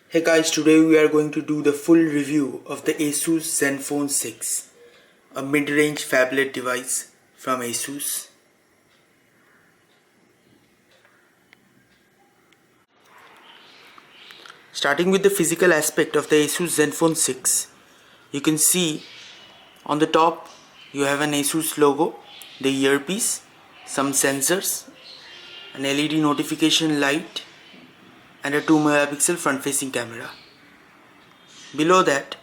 Hey guys, today we are going to do the full review of the Asus Zenfone 6, a mid-range phablet device from Asus. Starting with the physical aspect of the Asus Zenfone 6, you can see on the top you have an Asus logo, the earpiece, some sensors, an LED notification light and a 2 megapixel front facing camera. Below that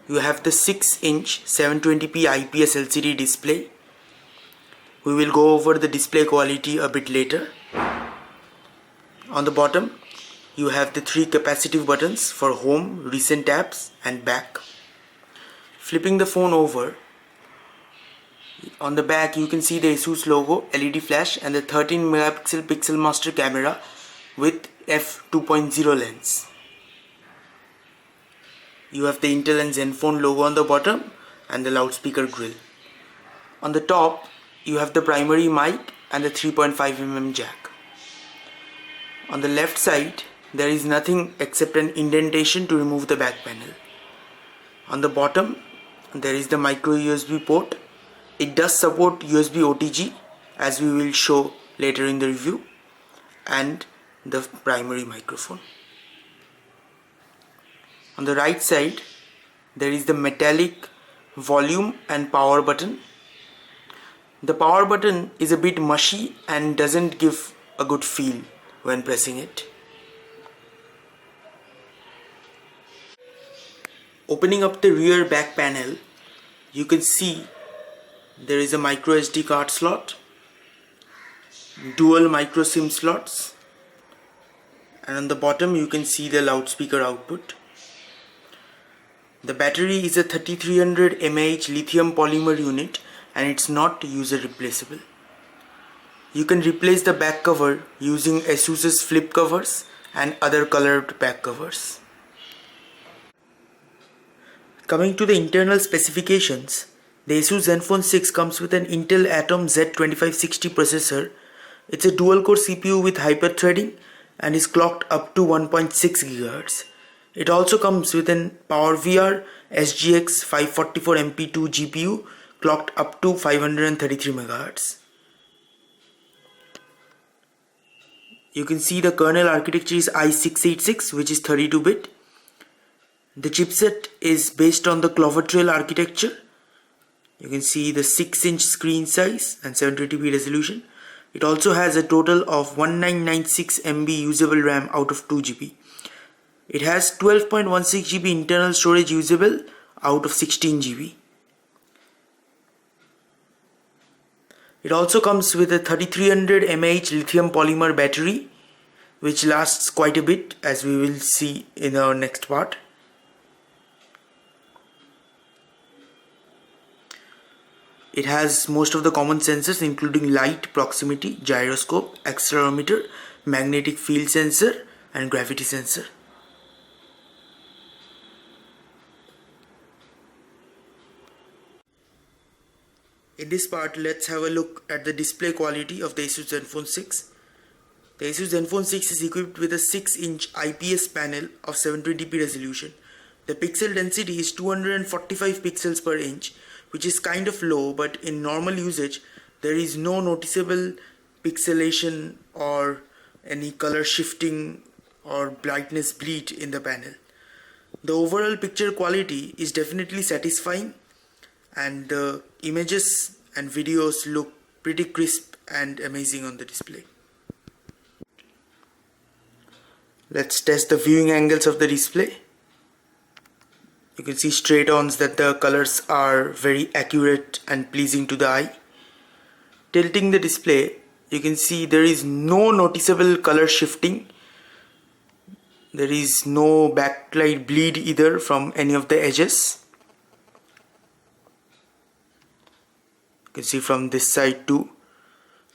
you have the 6-inch 720p IPS LCD display. We will go over the display quality a bit later. On the bottom you have the 3 capacitive buttons for home, recent tabs and back. Flipping the phone over, on the back you can see the Asus logo, LED flash and the 13 megapixel pixel master camera with f2.0 lens. You have the Intel and Zenfone logo on the bottom and the loudspeaker grill. On the top you have the primary mic and the 3.5mm jack. On the left side there is nothing except an indentation to remove the back panel. On the bottom there is the micro USB port. It does support USB Otg, as we will show later in the review, and the primary microphone. On the right side there is the metallic volume and power button. The power button is a bit mushy and doesn't give a good feel when pressing it. Opening up the rear back panel, you can see there is a micro SD card slot, dual micro SIM slots, and on the bottom you can see the loudspeaker output. The battery is a 3300 mAh lithium polymer unit and it's not user replaceable. You can replace the back cover using Asus's flip covers and other colored back covers. Coming to the internal specifications, the Asus Zenfone 6 comes with an Intel Atom Z2560 processor. It's a dual-core CPU with hyper-threading and is clocked up to 1.6 GHz. It also comes with an PowerVR SGX 544MP2 GPU clocked up to 533 MHz. You can see the kernel architecture is i686, which is 32-bit. The chipset is based on the Clover Trail architecture. You can see the 6-inch screen size and 720p resolution. It also has a total of 1996 MB usable RAM out of 2 GB. It has 12.16 GB internal storage usable out of 16 GB. It also comes with a 3300 mAh lithium polymer battery, which lasts quite a bit, as we will see in our next part. It has most of the common sensors including light, proximity, gyroscope, accelerometer, magnetic field sensor and gravity sensor. In this part, let's have a look at the display quality of the Asus Zenfone 6. The Asus Zenfone 6 is equipped with a 6-inch IPS panel of 720p resolution. The pixel density is 245 pixels per inch, which is kind of low, but in normal usage there is no noticeable pixelation or any color shifting or brightness bleed in the panel. The overall picture quality is definitely satisfying and the images and videos look pretty crisp and amazing on the display. Let's test the viewing angles of the display. You can see straight ons that the colors are very accurate and pleasing to the eye. Tilting the display, you can see there is no noticeable color shifting. There is no backlight bleed either from any of the edges. You can see from this side too.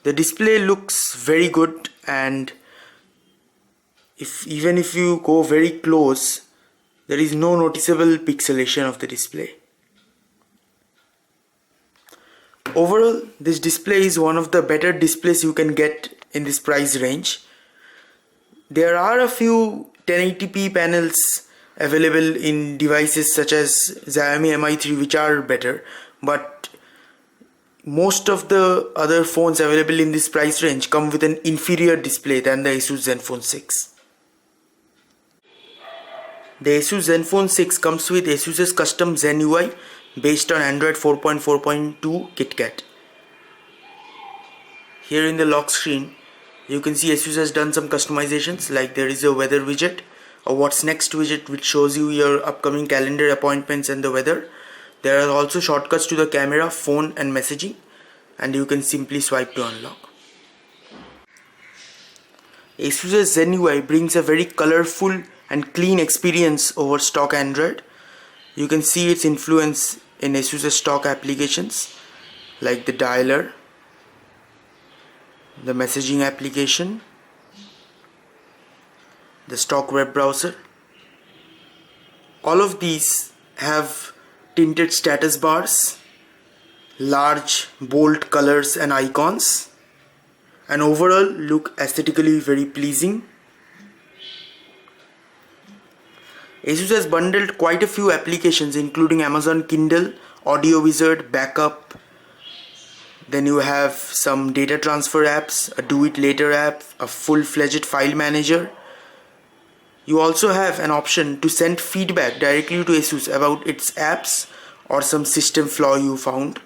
The display looks very good, and even if you go very close, there is no noticeable pixelation of the display. Overall, this display is one of the better displays you can get in this price range. There are a few 1080p panels available in devices such as Xiaomi Mi3, which are better, but most of the other phones available in this price range come with an inferior display than the Asus Zenfone 6. The Asus Zenfone 6 comes with Asus's custom Zen UI based on Android 4.4.2 KitKat. Here in the lock screen, you can see Asus has done some customizations, like there is a weather widget, a what's next widget which shows you your upcoming calendar appointments and the weather. There are also shortcuts to the camera, phone and messaging, and you can simply swipe to unlock. Asus's Zen UI brings a very colorful and clean experience over stock Android. You can see its influence in Asus's stock applications like the dialer, the messaging application, the stock web browser. All of these have tinted status bars, large bold colors and icons, and overall look aesthetically very pleasing. Asus has bundled quite a few applications including Amazon Kindle, Audio Wizard, Backup. Then you have some data transfer apps, a do it later app, a full-fledged file manager. You also have an option to send feedback directly to Asus about its apps or some system flaw you found.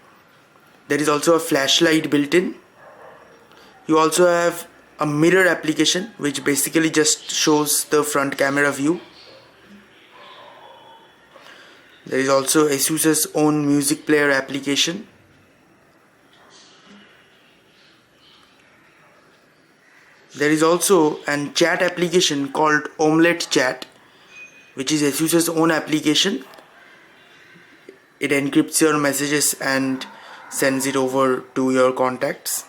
There is also a flashlight built in. You also have a mirror application which basically just shows the front camera view. There is also Asus's own music player application. There is also an chat application called Omelette Chat, which is Asus's own application. It encrypts your messages and sends it over to your contacts.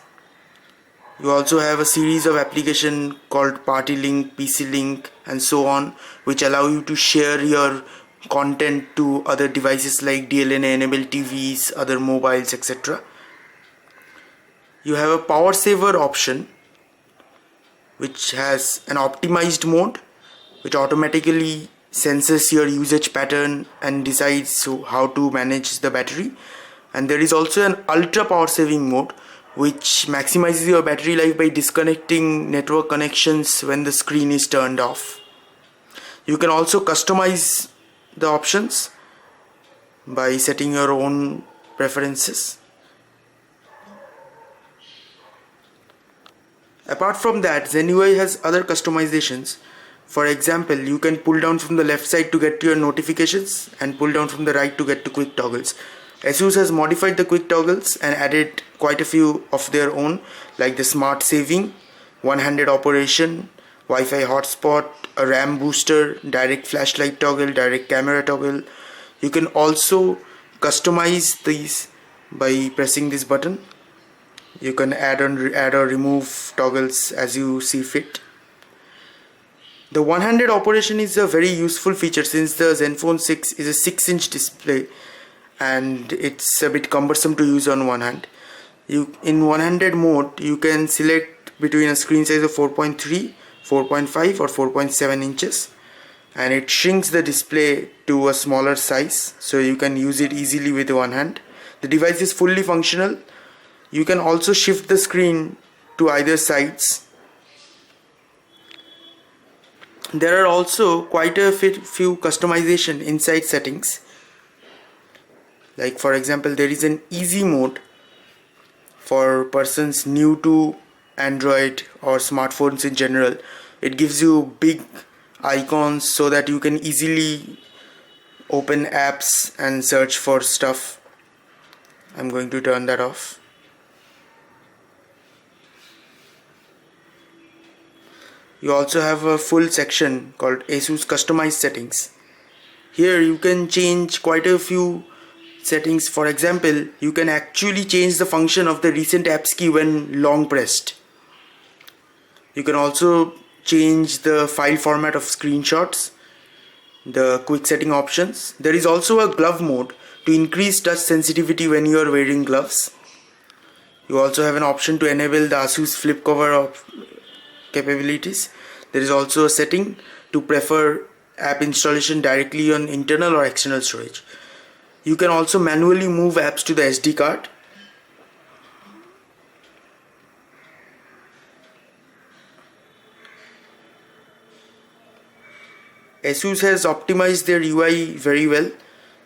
You also have a series of applications called Party Link, PC Link and so on, which allow you to share your content to other devices like DLNA enabled TVs, other mobiles, etc. You have a power saver option which has an optimized mode which automatically senses your usage pattern and decides how to manage the battery. And there is also an ultra power saving mode which maximizes your battery life by disconnecting network connections when the screen is turned off. You can also customize the options by setting your own preferences. Apart from that, Zen UI has other customizations. For example, you can pull down from the left side to get to your notifications and pull down from the right to get to quick toggles. Asus has modified the quick toggles and added quite a few of their own, like the smart saving, one-handed operation, Wi-Fi hotspot, a RAM booster, direct flashlight toggle, direct camera toggle. You can also customize these by pressing this button. You can add or remove toggles as you see fit. The one-handed operation is a very useful feature since the Zenfone 6 is a 6-inch display and it's a bit cumbersome to use on one hand. In one-handed mode, you can select between a screen size of 4.3, 4.5 or 4.7 inches, and it shrinks the display to a smaller size so you can use it easily with one hand. The device is fully functional. You can also shift the screen to either sides. There are also quite a few customization inside settings. Like for example, there is an easy mode for persons new to Android or smartphones in general. It gives you big icons so that you can easily open apps and search for stuff. I'm going to turn that off. You also have a full section called Asus Customized Settings. Here you can change quite a few settings. For example, you can actually change the function of the recent apps key when long pressed. You can also change the file format of screenshots, the quick setting options. There is also a glove mode to increase touch sensitivity when you are wearing gloves. You also have an option to enable the Asus flip cover of capabilities. There is also a setting to prefer app installation directly on internal or external storage. You can also manually move apps to the SD card. Asus has optimized their UI very well.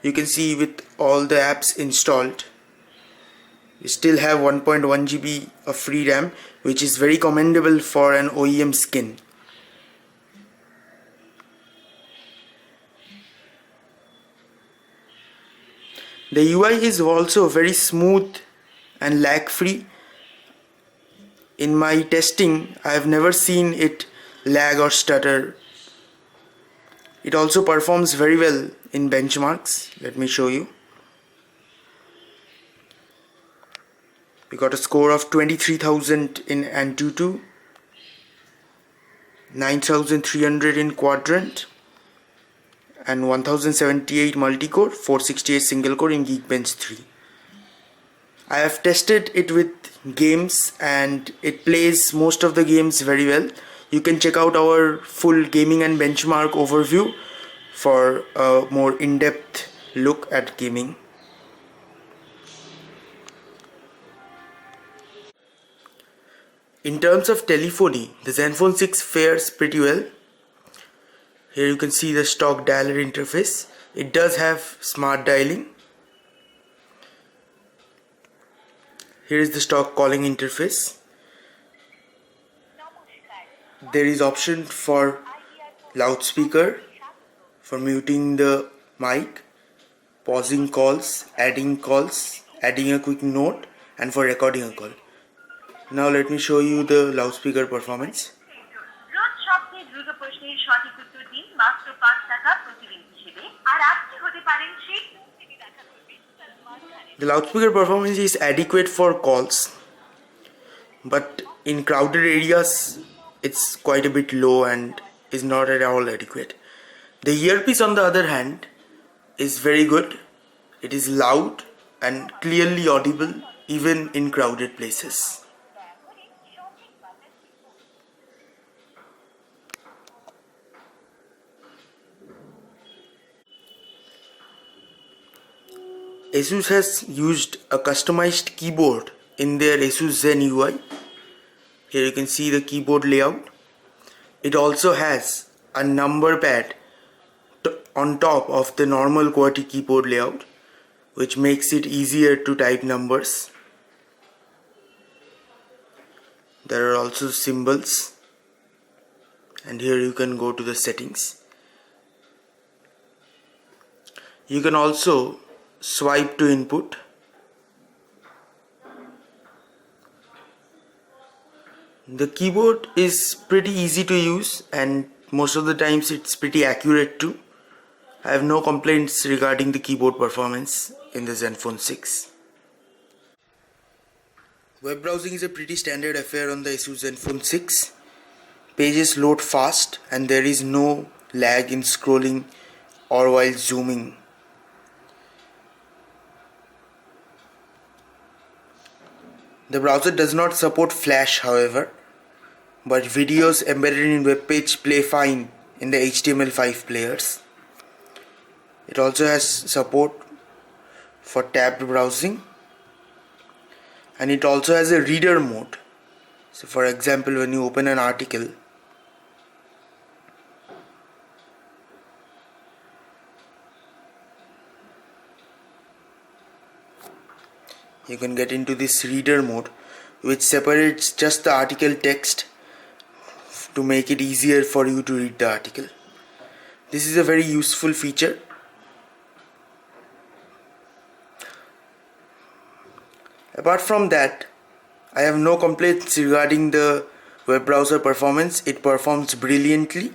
You can see with all the apps installed, you still have 1.1 GB of free RAM, which is very commendable for an OEM skin. The UI is also very smooth and lag free. In my testing, I have never seen it lag or stutter. It also performs very well in benchmarks. Let me show you. We got a score of 23,000 in Antutu, 9,300 in Quadrant, and 1078 multi-core, 468 single core in Geekbench 3. I have tested it with games and it plays most of the games very well. You can check out our full gaming and benchmark overview for a more in-depth look at gaming. In terms of telephony, the Zenfone 6 fares pretty well. Here you can see the stock dialer interface. It does have smart dialing. Here is the stock calling interface. There is option for loudspeaker, for muting the mic, pausing calls, adding a quick note, and for recording a call. Now let me show you the loudspeaker performance. The loudspeaker performance is adequate for calls, but in crowded areas it's quite a bit low and is not at all adequate. The earpiece on the other hand is very good. It is loud and clearly audible even in crowded places. Asus has used a customized keyboard in their Asus Zen UI. Here you can see the keyboard layout. It also has a number pad on top of the normal QWERTY keyboard layout, which makes it easier to type numbers. There are also symbols, and here you can go to the settings. You can also swipe to input. The keyboard is pretty easy to use and most of the times it's pretty accurate too. I have no complaints regarding the keyboard performance in the Zenfone 6. Web browsing is a pretty standard affair on the Asus Zenfone 6. Pages load fast and there is no lag in scrolling or while zooming. The browser does not support Flash, however, but videos embedded in web page play fine in the HTML5 players. It also has support for tabbed browsing, and it also has a reader mode. So for example, when you open an article, you can get into this reader mode, which separates just the article text to make it easier for you to read the article. This is a very useful feature. Apart from that, I have no complaints regarding the web browser performance. It performs brilliantly.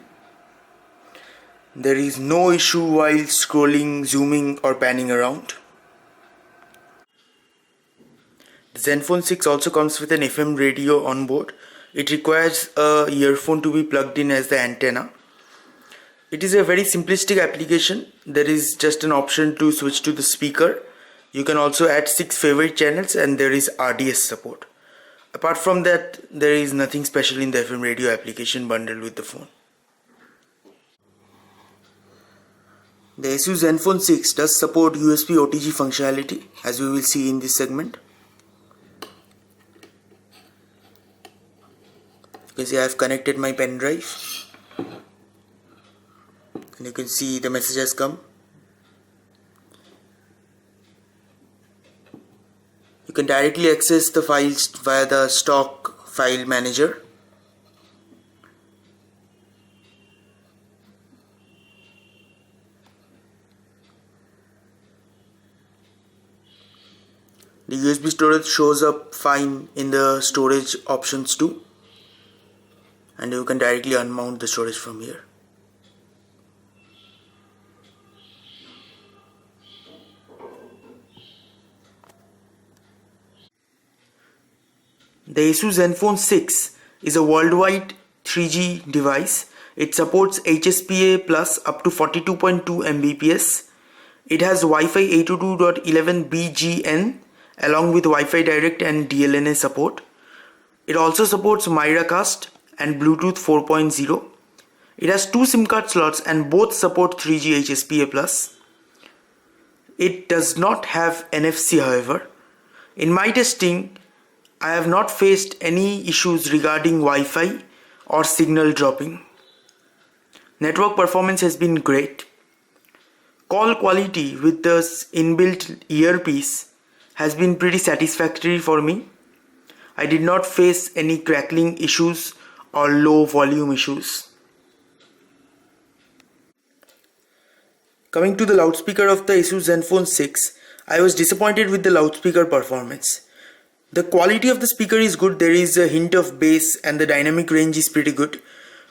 There is no issue while scrolling, zooming or panning around. The Zenfone 6 also comes with an FM radio on board. It requires a earphone to be plugged in as the antenna. It is a very simplistic application. There is just an option to switch to the speaker. You can also add 6 favorite channels and there is RDS support. Apart from that, there is nothing special in the FM radio application bundled with the phone. The Asus Zenfone 6 does support USB Otg functionality, as we will see in this segment. You can see I have connected my pen drive, and you can see the message has come. You can directly access the files via the stock file manager. The USB storage shows up fine in the storage options too, and you can directly unmount the storage from here. The Asus Zenfone 6 is a worldwide 3G device. It supports HSPA Plus up to 42.2 Mbps. It has Wi-Fi 802.11bgn along with Wi-Fi Direct and DLNA support. It also supports Miracast and Bluetooth 4.0. It has 2 SIM card slots and both support 3G HSPA Plus. It does not have NFC, however. In my testing, I have not faced any issues regarding Wi-Fi or signal dropping. Network performance has been great. Call quality with the inbuilt earpiece has been pretty satisfactory for me. I did not face any crackling issues or low volume issues. Coming to the loudspeaker of the Asus Zenfone 6, I was disappointed with the loudspeaker performance. The quality of the speaker is good, there is a hint of bass and the dynamic range is pretty good,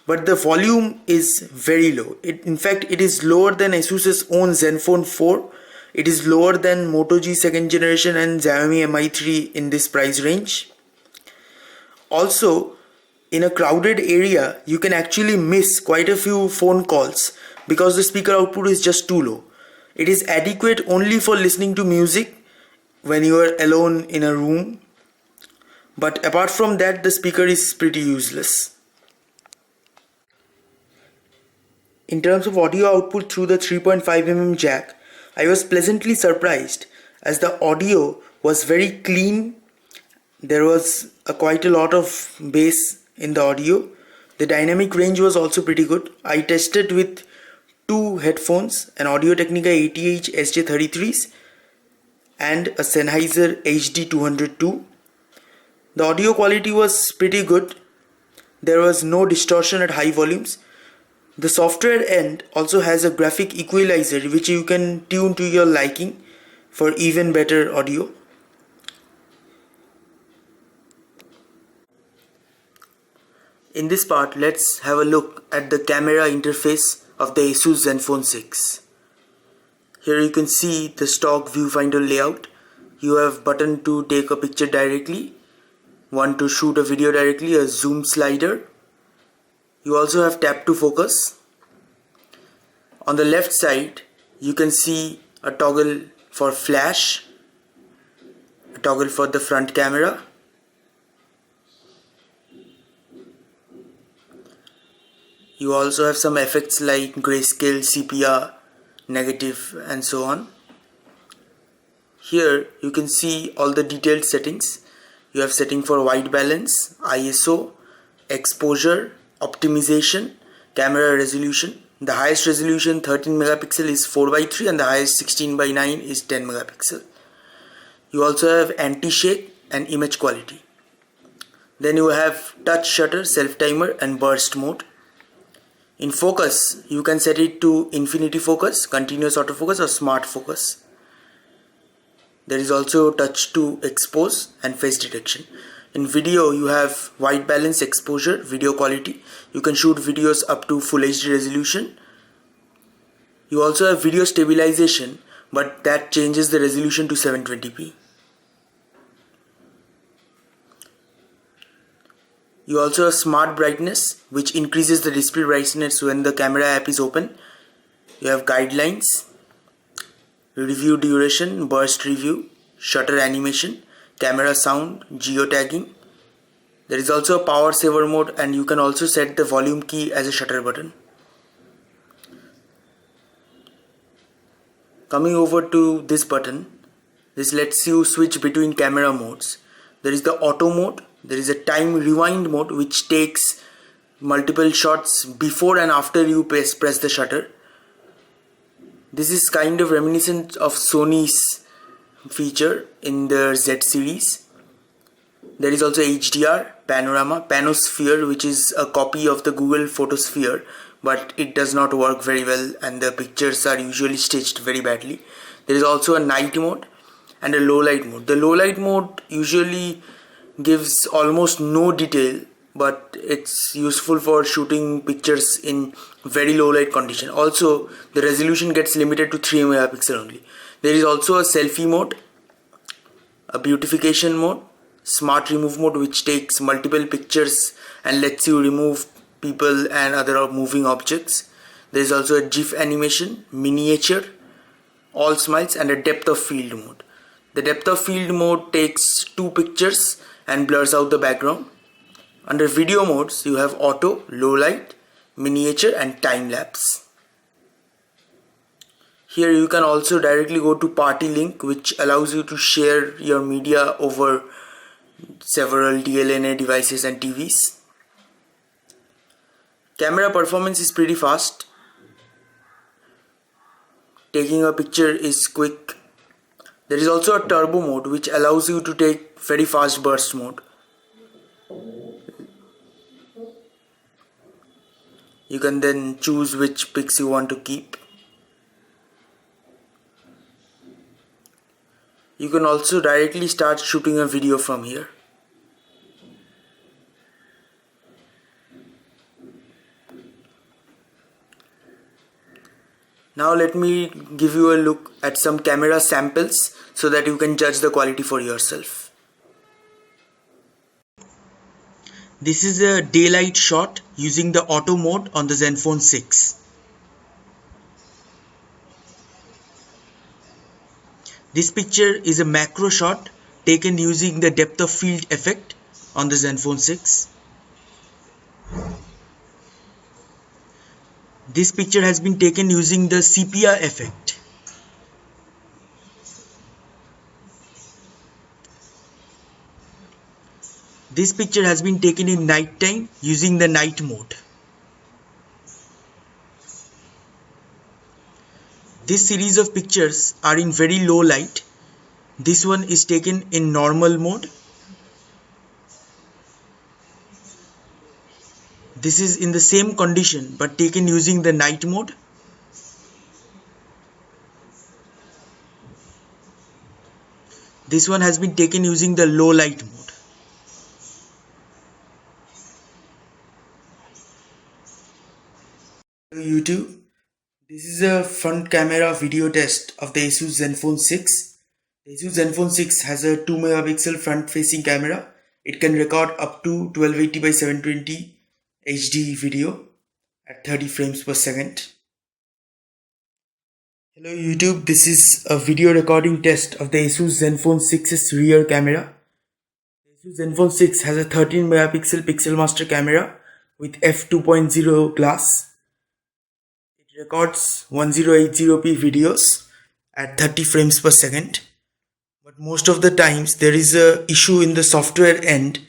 but the volume is very low. In fact, it is lower than Asus's own Zenfone 4. It is lower than Moto G 2nd generation and Xiaomi Mi 3 in this price range. Also, in a crowded area, you can actually miss quite a few phone calls because the speaker output is just too low. It is adequate only for listening to music when you are alone in a room, but apart from that, the speaker is pretty useless. In terms of audio output through the 3.5mm jack, I was pleasantly surprised as the audio was very clean. There was quite a lot of bass in the audio. The dynamic range was also pretty good. I tested with 2 headphones, an Audio-Technica ATH SJ33s and a Sennheiser HD202. The audio quality was pretty good. There was no distortion at high volumes. The software end also has a graphic equalizer which you can tune to your liking for even better audio. In this part, let's have a look at the camera interface of the Asus Zenfone 6. Here you can see the stock viewfinder layout. You have button to take a picture directly, one to shoot a video directly, a zoom slider. You also have tap to focus. On the left side, you can see a toggle for flash, a toggle for the front camera. You also have some effects like grayscale, sepia, negative and so on. Here you can see all the detailed settings. You have setting for white balance, ISO, exposure, optimization, camera resolution. The highest resolution 13 megapixel is 4:3 and the highest 16:9 is 10 megapixel. You also have anti-shake and image quality. Then you have touch shutter, self-timer and burst mode. In focus, you can set it to infinity focus, continuous autofocus or smart focus. There is also touch to expose and face detection. In video, you have white balance, exposure, video quality. You can shoot videos up to full HD resolution. You also have video stabilization, but that changes the resolution to 720p. You also have smart brightness, which increases the display brightness when the camera app is open. You have guidelines, review duration, burst review, shutter animation, camera sound, geotagging. There is also a power saver mode and you can also set the volume key as a shutter button. Coming over to this button, this lets you switch between camera modes. There is the auto mode, there is a time rewind mode which takes multiple shots before and after you press the shutter. This is kind of reminiscent of Sony's feature in the Z series. There is also HDR, panorama, panosphere, which is a copy of the Google Photosphere, but it does not work very well and the pictures are usually stitched very badly. There is also a night mode and a low light mode. The low light mode usually gives almost no detail, but it's useful for shooting pictures in very low light condition. Also, the resolution gets limited to 3 megapixel only. There is also a selfie mode, a beautification mode, smart remove mode, which takes multiple pictures and lets you remove people and other moving objects. There is also a GIF animation, miniature, all smiles, and a depth of field mode. The depth of field mode takes 2 pictures and blurs out the background. Under video modes, you have auto, low light, miniature, and time lapse. Here you can also directly go to party link, which allows you to share your media over several DLNA devices and TVs. Camera performance is pretty fast. Taking a picture is quick. There is also a turbo mode which allows you to take very fast burst mode. You can then choose which pics you want to keep. You can also directly start shooting a video from here. Now let me give you a look at some camera samples so that you can judge the quality for yourself. This is a daylight shot using the auto mode on the Zenfone 6. This picture is a macro shot taken using the depth of field effect on the Zenfone 6. This picture has been taken using the sepia effect. This picture has been taken in night time using the night mode. This series of pictures are in very low light. This one is taken in normal mode. This is in the same condition but taken using the night mode. This one has been taken using the low light mode. YouTube, this is a front camera video test of the Asus Zenfone 6. The Asus Zenfone 6 has a 2 megapixel front facing camera. It can record up to 1280 by 720 HD video at 30 frames per second. Hello YouTube, this is a video recording test of the Asus Zenfone 6's rear camera. The Asus Zenfone 6 has a 13 megapixel pixel master camera with f2.0 glass. It records 1080p videos at 30 frames per second. But most of the times there is a issue in the software end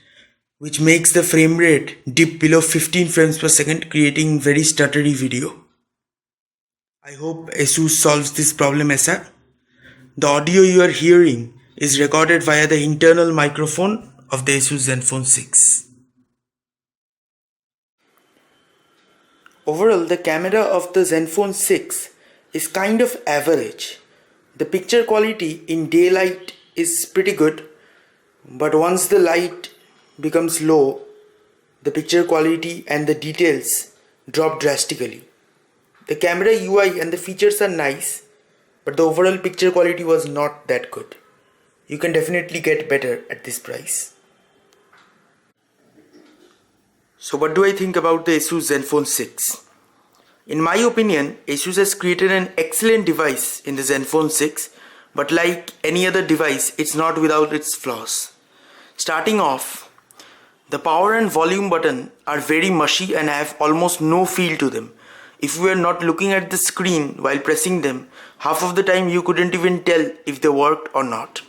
which makes the frame rate dip below 15 frames per second, creating very stuttery video. I hope Asus solves this problem ASAP. The audio you are hearing is recorded via the internal microphone of the Asus Zenfone 6. Overall, the camera of the Zenfone 6 is kind of average. The picture quality in daylight is pretty good, but once the light becomes low, the picture quality and the details drop drastically. The camera UI and the features are nice, but the overall picture quality was not that good. You can definitely get better at this price. So what do I think about the Asus Zenfone 6? In my opinion, Asus has created an excellent device in the Zenfone 6, but like any other device, it's not without its flaws. Starting off, the power and volume button are very mushy and have almost no feel to them. if you were not looking at the screen while pressing them, half of the time you couldn't even tell if they worked or not.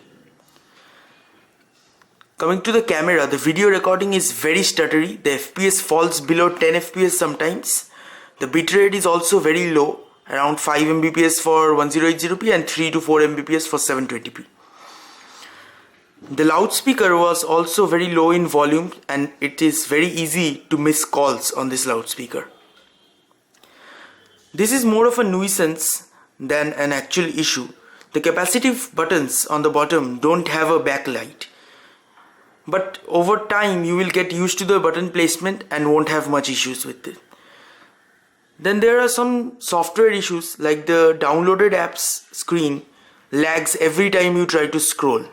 Coming to the camera, the video recording is very stuttery. The FPS falls below 10 FPS sometimes. The bitrate is also very low, around 5 Mbps for 1080p and 3 to 4 Mbps for 720p. The loudspeaker was also very low in volume, and it is very easy to miss calls on this loudspeaker. This is more of a nuisance than an actual issue. The capacitive buttons on the bottom don't have a backlight, but over time you will get used to the button placement and won't have much issues with it. Then there are some software issues, like the downloaded apps screen lags every time you try to scroll.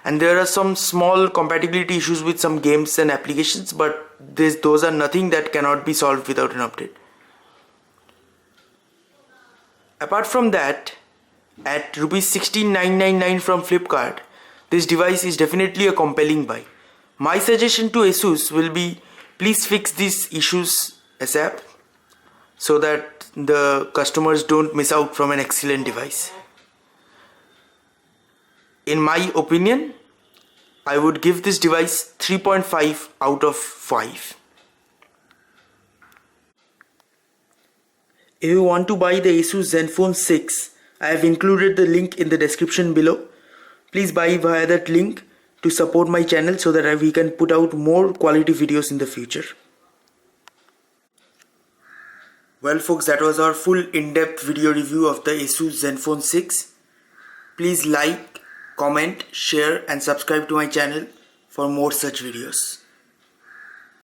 And there are some small compatibility issues with some games and applications, but those are nothing that cannot be solved without an update. Apart from that, at ₹16,999 from Flipkart, this device is definitely a compelling buy. My suggestion to Asus will be, please fix these issues ASAP so that the customers don't miss out from an excellent device. In my opinion, I would give this device 3.5 out of 5. If you want to buy the Asus Zenfone 6, I have included the link in the description below. Please buy via that link to support my channel so that we can put out more quality videos in the future. Well folks, that was our full in-depth video review of the Asus Zenfone 6. Please like, comment, share and subscribe to my channel for more such videos.